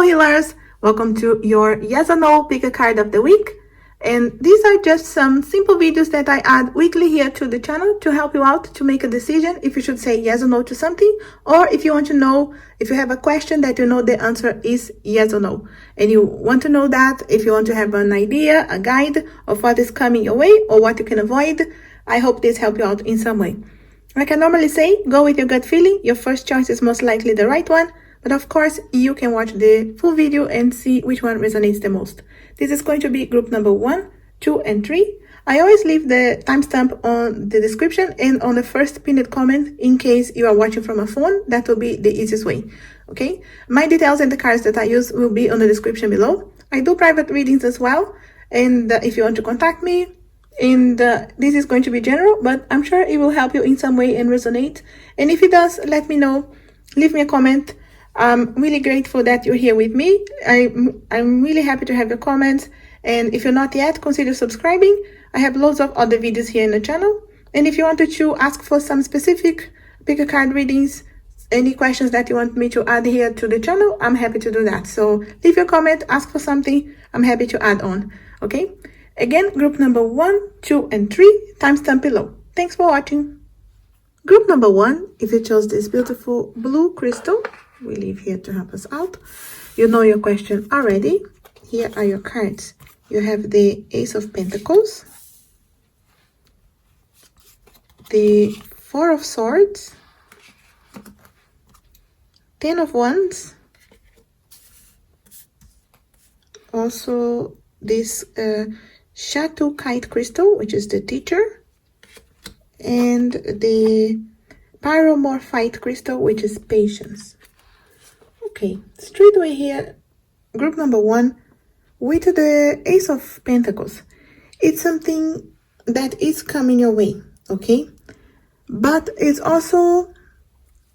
healers, welcome to your yes or no pick a card of the week. And these are just some simple videos that I add weekly here to the channel to help you out to make a decision if you should say yes or no to something, or if you want to know, if you have a question that you know the answer is yes or no, and you want to know that, if you want to have an idea, a guide of what is coming your way or what you can avoid. I hope this helps you out in some way. Like I normally say, go with your gut feeling. Your first choice is most likely the right one. But of course, you can watch the full video and see which one resonates the most. This is going to be group number 1, 2, and 3. I always leave the timestamp on the description and on the first pinned comment in case you are watching from a phone. That will be the easiest way. Okay? My details and the cards that I use will be on the description below. I do private readings as well. And if you want to contact me, and this is going to be general, but I'm sure it will help you in some way and resonate. And if it does, let me know. Leave me a comment. I'm really grateful that you're here with me. I'm really happy to have your comments. And if you're not yet, consider subscribing. I have loads of other videos here in the channel. And if you wanted to ask for some specific pick a card readings, any questions that you want me to add here to the channel, I'm happy to do that. So leave your comment, ask for something. I'm happy to add on. Okay? Again, group number 1, 2, and 3, timestamp below. Thanks for watching. Group number 1, if you chose this beautiful blue crystal, we leave here to help us out. You know your question already. Here are your cards. You have the Ace of Pentacles, the Four of Swords, Ten of Wands, also this Chateau Kite crystal, which is the Teacher, and the Pyromorphite crystal, which is Patience. Okay, straight away here, group number 1, with the Ace of Pentacles. It's something that is coming your way, okay? But it's also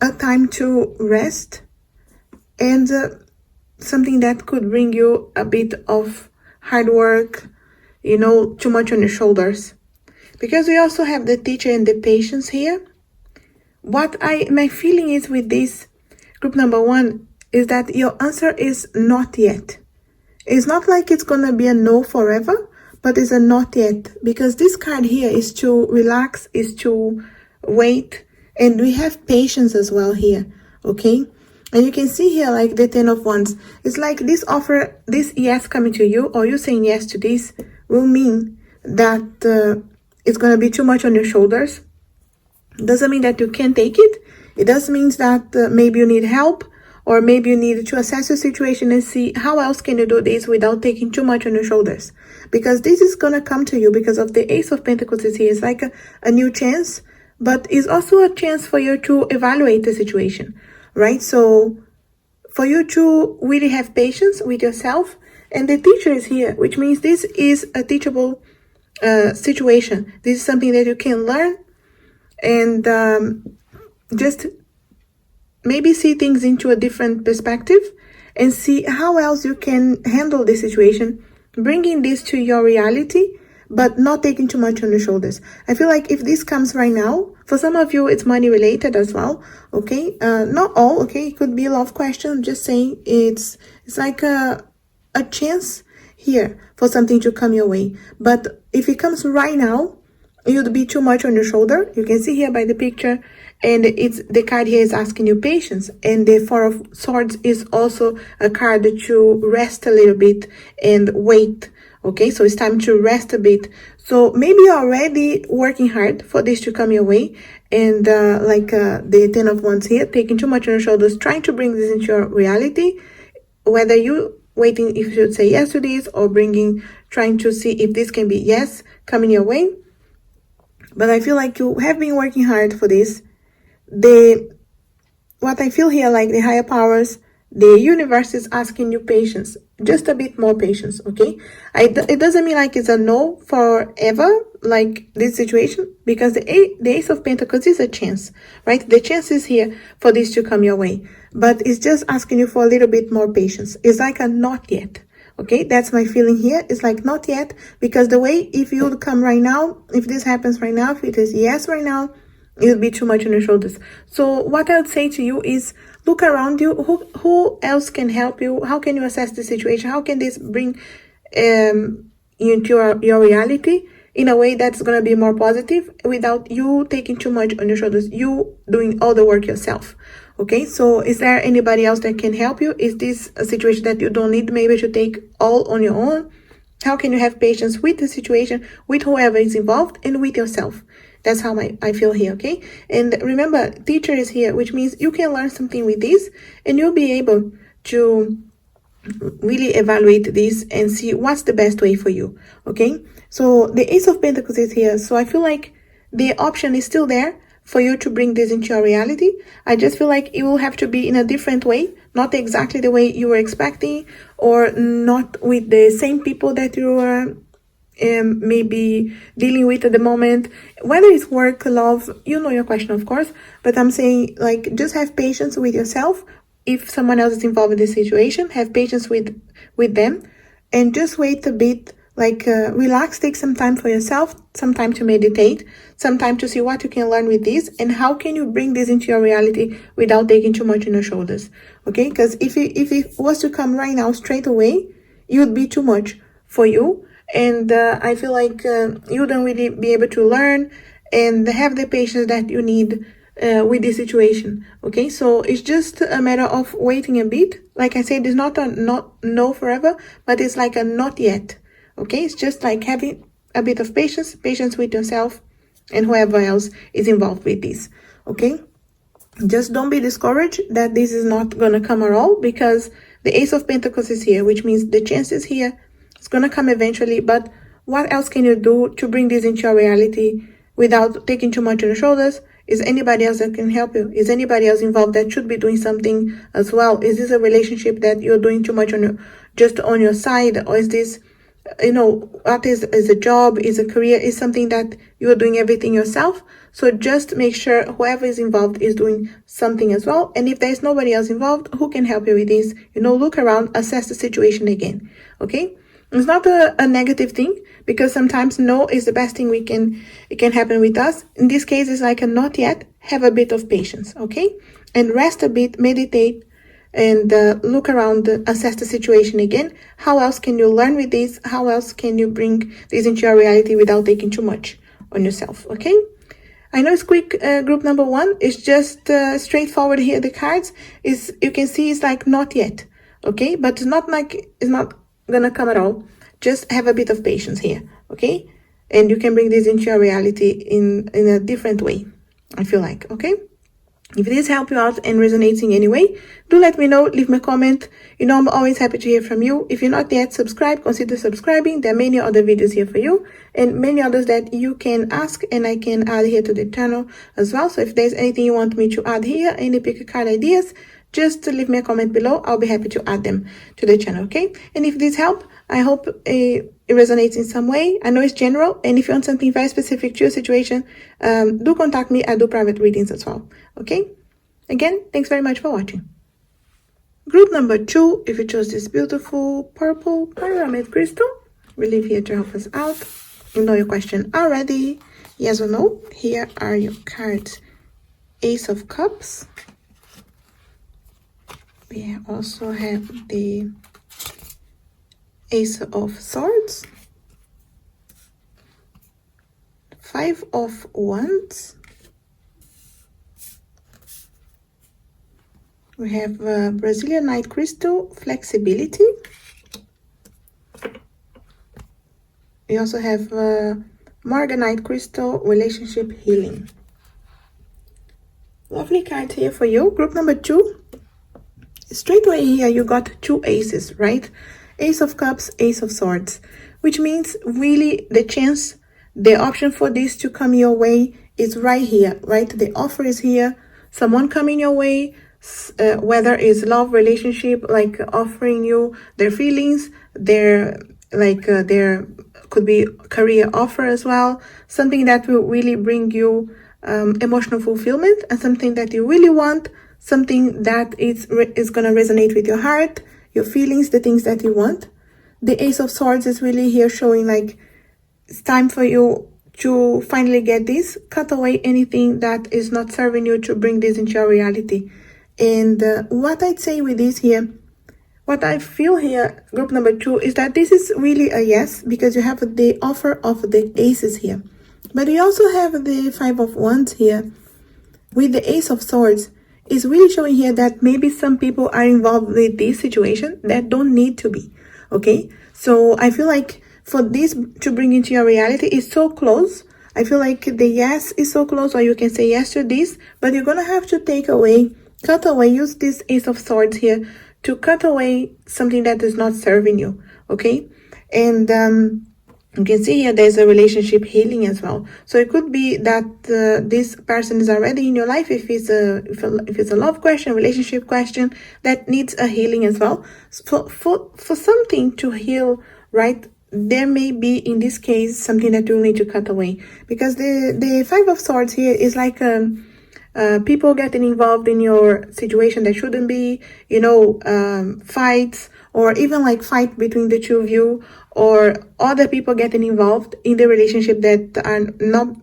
a time to rest and something that could bring you a bit of hard work, you know, too much on your shoulders. Because we also have the Teacher and the Patience here. My feeling is with this group number 1 is that your answer is not yet. It's not like it's gonna be a no forever, but it's a not yet, because this card here is to relax, is to wait, and we have patience as well here, okay? And you can see here like the Ten of Wands. It's like this offer, this yes coming to you, or you saying yes to this, will mean that it's gonna be too much on your shoulders. Doesn't mean that you can't take it. It does mean that maybe you need help, or maybe you need to assess your situation and see how else can you do this without taking too much on your shoulders. Because this is going to come to you because of the Ace of Pentacles is here. It's like a new chance, but it's also a chance for you to evaluate the situation, right? So for you to really have patience with yourself, and the Teacher is here, which means this is a teachable situation. This is something that you can learn and just maybe see things into a different perspective and see how else you can handle this situation, bringing this to your reality, but not taking too much on your shoulders. I feel like if this comes right now, for some of you, it's money related as well, okay? Not all, okay? It could be a love question. I'm just saying it's like a chance here for something to come your way. But if it comes right now, it would be too much on your shoulder. You can see here by the picture, and the card here is asking you patience, and the Four of Swords is also a card to rest a little bit and wait. Okay, so it's time to rest a bit. So maybe you're already working hard for this to come your way, and the Ten of Wands here, taking too much on your shoulders, trying to bring this into your reality, whether you waiting if you should say yes to this, or trying to see if this can be yes coming your way. But I feel like you have been working hard for this. What I feel here, like the higher powers, the universe is asking you patience, just a bit more patience, okay? It doesn't mean like it's a no forever, like this situation, because the Ace of Pentacles is a chance, right? The chance is here for this to come your way, but it's just asking you for a little bit more patience. It's like a not yet. Okay, that's my feeling here. It's like not yet, because the way, if you would come right now, if this happens right now, if it is yes right now, it would be too much on your shoulders. So what I would say to you is look around you. Who else can help you? How can you assess the situation? How can this bring into your reality in a way that's going to be more positive without you taking too much on your shoulders, you doing all the work yourself? Okay, so is there anybody else that can help you? Is this a situation that you don't need maybe to take all on your own? How can you have patience with the situation, with whoever is involved, and with yourself? That's how I feel here, okay? And remember, teacher is here, which means you can learn something with this, and you'll be able to really evaluate this and see what's the best way for you, okay? So the Ace of Pentacles is here, so I feel like the option is still there for you to bring this into your reality. I just feel like it will have to be in a different way, not exactly the way you were expecting, or not with the same people that you are maybe dealing with at the moment, whether it's work, love, you know your question, of course, but I'm saying, like, just have patience with yourself. If someone else is involved in this situation, have patience with them, and just wait a bit, like relax, take some time for yourself, some time to meditate, some time to see what you can learn with this, and how can you bring this into your reality without taking too much on your shoulders, okay? Because if it was to come right now straight away, it would be too much for you, and I feel like you don't really be able to learn and have the patience that you need with this situation, okay? So it's just a matter of waiting a bit. Like I said, it's not a no forever, but it's like a not yet, okay? It's just like having a bit of patience with yourself and whoever else is involved with this, okay? Just don't be discouraged that this is not gonna come at all, because the Ace of Pentacles is here, which means the chance is here. It's gonna come eventually, but what else can you do to bring this into your reality without taking too much on your shoulders? Is anybody else that can help you? Is anybody else involved that should be doing something as well? Is this a relationship that you're doing too much on just on your side? Or is this, what is a job, is a career, is something that you're doing everything yourself? So just make sure whoever is involved is doing something as well. And if there's nobody else involved who can help you with this, look around, assess the situation again, okay? It's not a negative thing, because sometimes no is the best thing it can happen with us. In this case, it's like a not yet. Have a bit of patience, okay? And rest a bit, meditate, and look around, assess the situation again. How else can you learn with this? How else can you bring this into your reality without taking too much on yourself, okay? I know it's quick, group number 1. It's just straightforward here. The cards is, you can see, it's like not yet, okay? But it's not gonna come at all. Just have a bit of patience here, okay? And you can bring this into your reality in a different way, I feel like, okay? If this helped you out and resonates in any way, do let me know, leave me a comment. I'm always happy to hear from you. If you're not yet subscribed, consider subscribing. There are many other videos here for you, and many others that you can ask and I can add here to the channel as well. So if there's anything you want me to add here, any pick a card ideas, just leave me a comment below. I'll be happy to add them to the channel, okay? And if this helped, I hope it resonates in some way. I know it's general, and if you want something very specific to your situation, do contact me. I do private readings as well, okay? Again, thanks very much for watching. Group number 2, if you chose this beautiful purple pyramid crystal, we leave here to help us out. You know your question already, yes or no. Here are your cards. Ace of Cups. We also have the Ace of Swords, 5 of Wands. We have Brazilian Night Crystal, Flexibility. We also have Morganite Crystal, Relationship Healing. Lovely card here for you. Group number 2. Straight away here, you got 2 aces, right? Ace of Cups, Ace of Swords, which means really the chance, the option for this to come your way is right here, right? The offer is here, someone coming your way, whether it's love, relationship, like offering you their feelings, there could be career offer as well, something that will really bring you emotional fulfillment, and something that you really want, something that is going to resonate with your heart, your feelings, the things that you want. The Ace of Swords is really here showing like it's time for you to finally get this. Cut away anything that is not serving you to bring this into your reality. And what I'd say with this here, what I feel here, group number 2, is that this is really a yes, because you have the offer of the aces here. But you also have the 5 of Wands here with the Ace of Swords. Is really showing here that maybe some people are involved with this situation that don't need to be. Okay, so I feel like for this to bring into your reality is so close. I feel like the yes is so close, or you can say yes to this, but you're gonna have to cut away, use this Ace of Swords here to cut away something that is not serving you. Okay, and you can see here there's a relationship healing as well. So it could be that this person is already in your life if it's a love question, relationship question that needs a healing as well. For something to heal, right, there may be in this case something that you'll need to cut away, because the 5 of Swords here is like people getting involved in your situation that shouldn't be, fights, or even like fight between the two of you, or other people getting involved in the relationship that are not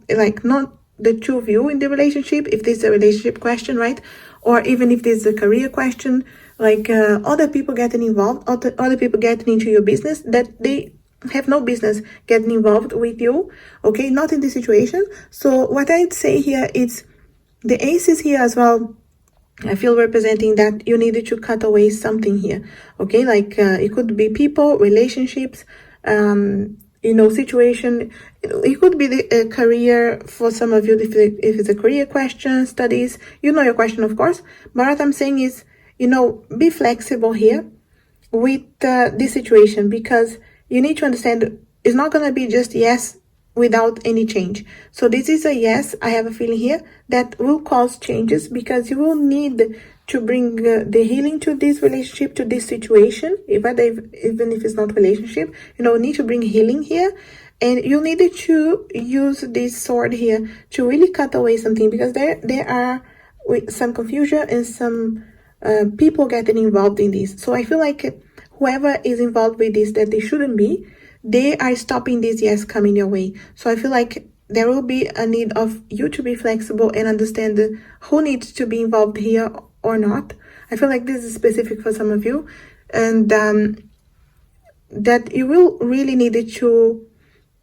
the two of you in the relationship, if this is a relationship question, right? Or even if this is a career question, like other people getting involved, other people getting into your business that they have no business getting involved with you, okay? Not in this situation. So what I'd say here is the aces here as well, I feel representing that you needed to cut away something here, okay? Like it could be people, relationships, situation. It could be the career for some of you, if it's a career question, studies, your question, of course. But what I'm saying is, be flexible here with this situation, because you need to understand it's not going to be just yes without any change. So this is a yes, I have a feeling here, that will cause changes, because you will need to bring the healing to this relationship, to this situation, even if it's not relationship, need to bring healing here. And you needed to use this sword here to really cut away something, because there are some confusion and some people getting involved in this. So I feel like whoever is involved with this that they shouldn't be, they are stopping this yes coming your way. So I feel like there will be a need of you to be flexible and understand who needs to be involved here or not. I feel like this is specific for some of you, and that you will really need to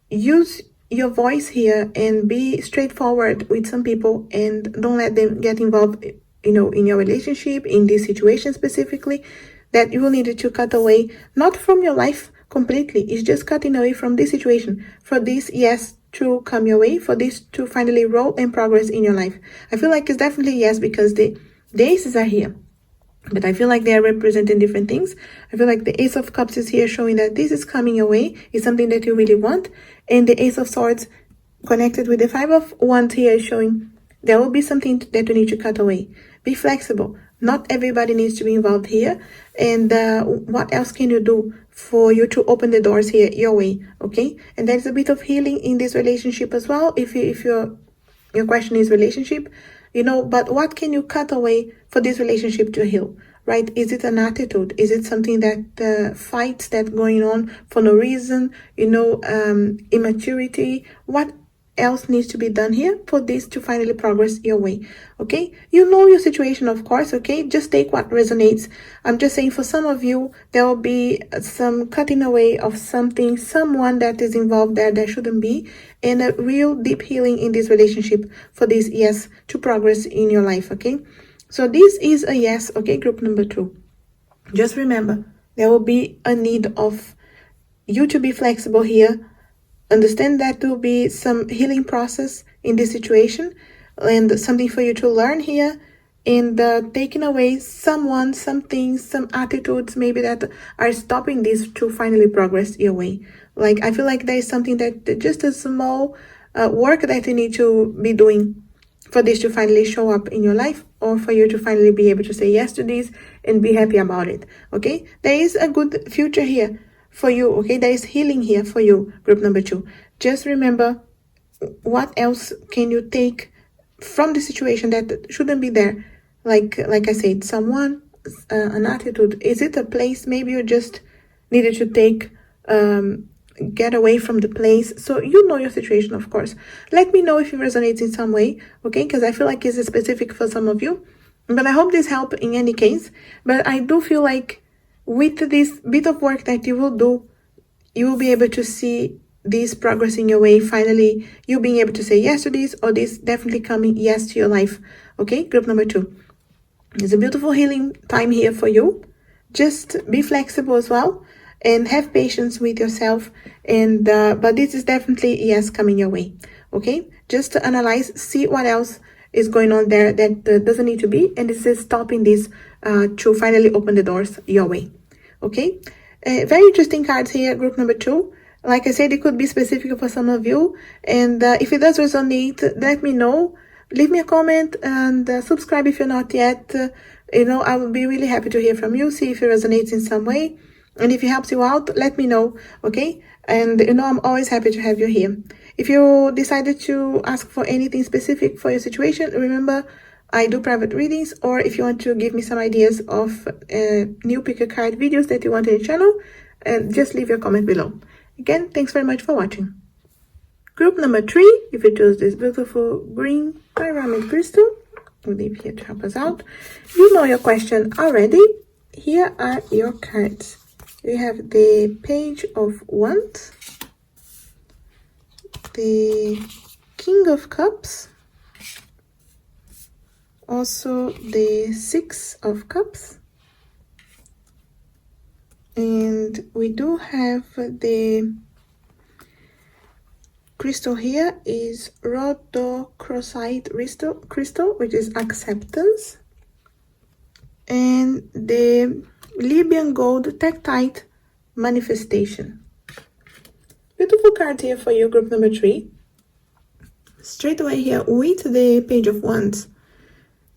use your voice here and be straightforward with some people, and don't let them get involved, in your relationship, in this situation specifically, that you will need to cut away, not from your life completely. It's just cutting away from this situation, for this yes to come your way, for this to finally roll and progress in your life. I feel like it's definitely yes, because the aces are here, but I feel like they are representing different things. I feel like the Ace of Cups is here showing that this is coming your way, is something that you really want, and the Ace of Swords connected with the 5 of Wands here is showing there will be something that you need to cut away. Be flexible. Not everybody needs to be involved here. And what else can you do for you to open the doors here your way, okay? And there's a bit of healing in this relationship as well, if your question is relationship, but what can you cut away for this relationship to heal, right? Is it an attitude? Is it something that fights that going on for no reason, immaturity? What else needs to be done here for this to finally progress your way, okay? Your situation, of course, okay? Just take what resonates. I'm just saying, for some of you, there will be some cutting away of something, someone that is involved there that shouldn't be, and a real deep healing in this relationship for this yes to progress in your life, okay? So this is a yes, okay, group number 2. Just remember, there will be a need of you to be flexible here. Understand that there will be some healing process in this situation, and something for you to learn here, and taking away someone, some things, some attitudes maybe that are stopping this to finally progress your way. Like, I feel like there is something that just a small work that you need to be doing for this to finally show up in your life, or for you to finally be able to say yes to this and be happy about it, okay? There is a good future here for you, okay? There is healing here for you, group number 2. Just remember, what else can you take from the situation that shouldn't be there? Like I said, someone, an attitude. Is it a place maybe you just needed to take get away from the place. So you know your situation, of course. Let me know if it resonates in some way, okay? Because I feel like it's specific for some of you. But I hope this helped in any case. But I do feel like with this bit of work that you will do, you will be able to see this progress in your way. Finally, you being able to say yes to this, or this definitely coming yes to your life, okay? Group number 2. It's a beautiful healing time here for you. Just be flexible as well and have patience with yourself. And but this is definitely yes coming your way, okay? Just to analyze, see what else is going on there that doesn't need to be, and this is stopping this to finally open the doors your way, okay? Very interesting cards here, group number 2. Like I said, it could be specific for some of you, and if it does resonate, let me know. Leave me a comment and subscribe if you're not yet. I will be really happy to hear from you, see if it resonates in some way. And if it helps you out, let me know, okay? And I'm always happy to have you here. If you decided to ask for anything specific for your situation, remember, I do private readings, or if you want to give me some ideas of new pick a card videos that you want in the channel, just leave your comment below. Again, thanks very much for watching. Group number 3, if you choose this beautiful green pyramid crystal, we'll leave here to help us out. You know your question already. Here are your cards. We have the Page of Wands, the King of Cups, also the 6 of Cups, and we do have the crystal here is rhodochrosite crystal, which is acceptance, and the Libyan gold tektite manifestation. Beautiful card here for you, group number 3. Straight away here with the Page of Wands.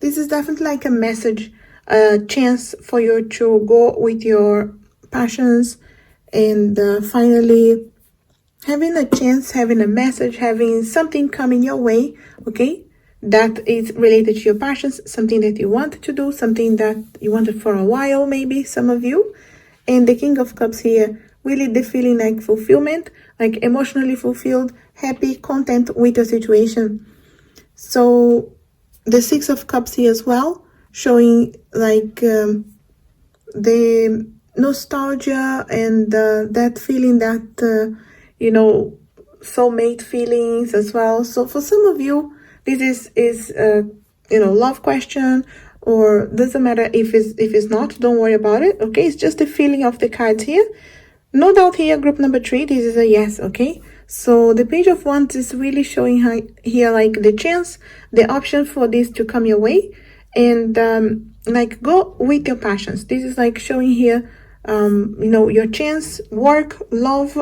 This is definitely like a message, a chance for you to go with your passions and finally having a chance, having a message, having something coming your way, okay? That is related to your passions, something that you want to do, something that you wanted for a while, maybe some of you. And the King of Cups here, really the feeling like fulfillment, like emotionally fulfilled, happy, content with your situation. So the 6 of Cups here as well, showing like the nostalgia and that feeling that, soulmate feelings as well. So for some of you, this is love question, or doesn't matter if it's not, don't worry about it, okay? It's just the feeling of the cards here. No doubt here, group number 3, this is a yes, okay? So the Page of Wands is really showing here like the chance, the option for this to come your way, and like go with your passions. This is like showing here your chance, work, love,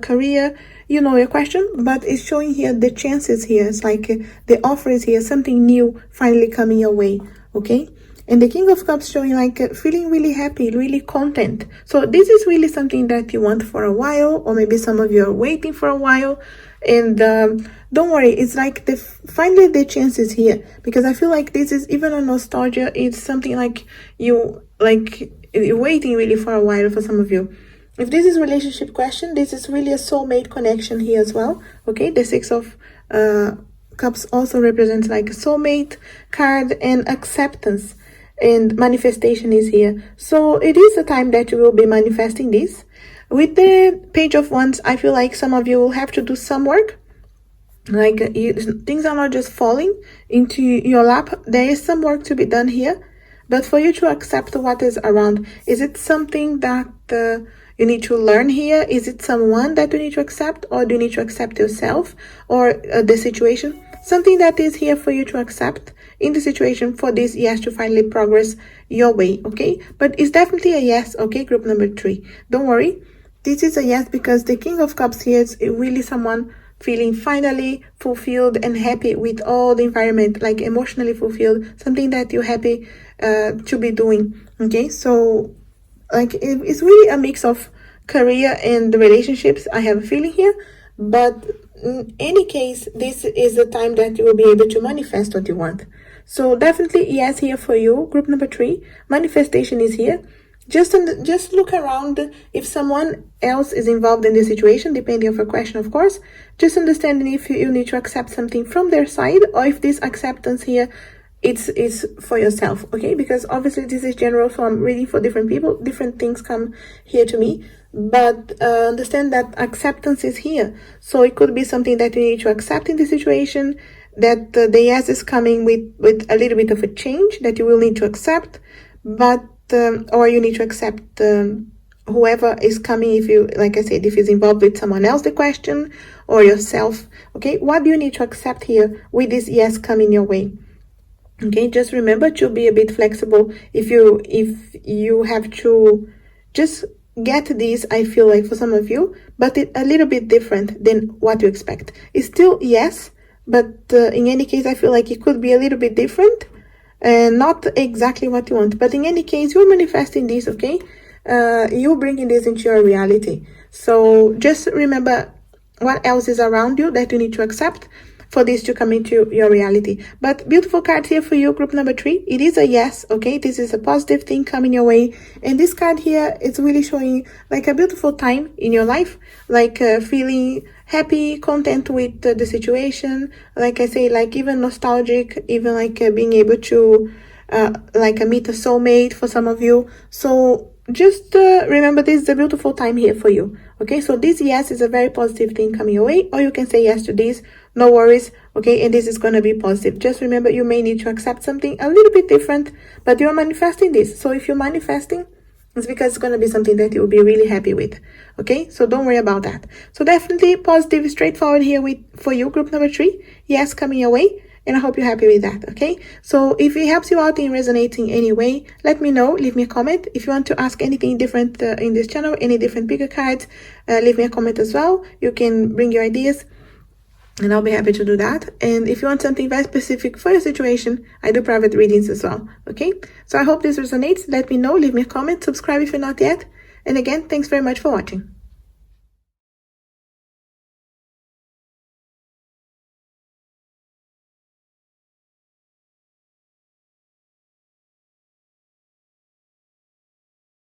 career, your question, but it's showing here the chances here. It's like the offer is here, something new finally coming your way, okay? And the King of Cups showing like feeling really happy, really content. So this is really something that you want for a while, or maybe some of you are waiting for a while. And don't worry, it's like finally the chance is here, because I feel like this is even a nostalgia. It's something like you're waiting really for a while for some of you. If this is relationship question, this is really a soulmate connection here as well, okay? The 6 of Cups also represents like a soulmate card, and acceptance and manifestation is here. So it is a time that you will be manifesting this. With the Page of Wands, I feel like some of you will have to do some work. Like things are not just falling into your lap. There is some work to be done here. But for you to accept what is around, is it something that you need to learn here? Is it someone that you need to accept, or do you need to accept yourself, or the situation? Something that is here for you to accept in the situation for this yes to finally progress your way, okay? But it's definitely a yes, okay, group number 3. Don't worry. This is a yes because the King of Cups here is really someone feeling finally fulfilled and happy with all the environment, like emotionally fulfilled, something that you're happy to be doing, okay? So like it's really a mix of career and relationships, I have a feeling here. But in any case, this is the time that you will be able to manifest what you want. So definitely yes here for you, group number 3. Manifestation is here. Just look around if someone else is involved in the situation, depending on your question, of course. Just understanding if you need to accept something from their side, or if this acceptance here it's for yourself, okay? Because obviously this is general, so I'm reading for different people, different things come here to me, but understand that acceptance is here. So it could be something that you need to accept in the situation, that the yes is coming with a little bit of a change that you will need to accept, but or you need to accept whoever is coming, if you, like I said, if it's involved with someone else, the question, or yourself, okay? What do you need to accept here with this yes coming your way? Okay, just remember to be a bit flexible if you have to just get this, I feel like, for some of you, but a little bit different than what you expect. It's still yes, but in any case, I feel like it could be a little bit different and not exactly what you want. But in any case, you're manifesting this, okay? You're bringing this into your reality. So just remember what else is around you that you need to accept for this to come into your reality. But beautiful card here for you, group number 3. It is a yes, okay? This is a positive thing coming your way. And this card here is really showing like a beautiful time in your life, like feeling happy, content with the situation. Like I say, like even nostalgic, even like being able to like meet a soulmate for some of you. So just remember, this is a beautiful time here for you, okay? So this yes is a very positive thing coming your way, or you can say yes to this, no worries, okay? And this is going to be positive. Just remember, you may need to accept something a little bit different, but you're manifesting this. So if you're manifesting, it's because it's going to be something that you'll be really happy with, okay? So don't worry about that. So definitely positive, straightforward here for you, group number 3. Yes, coming your way. And I hope you're happy with that, okay? So if it helps you out in resonating any way, let me know, leave me a comment. If you want to ask anything different in this channel, any different bigger cards, leave me a comment as well. You can bring your ideas, and I'll be happy to do that. And if you want something very specific for your situation, I do private readings as well, okay? So I hope this resonates. Let me know, leave me a comment, subscribe if you're not yet. And again, thanks very much for watching.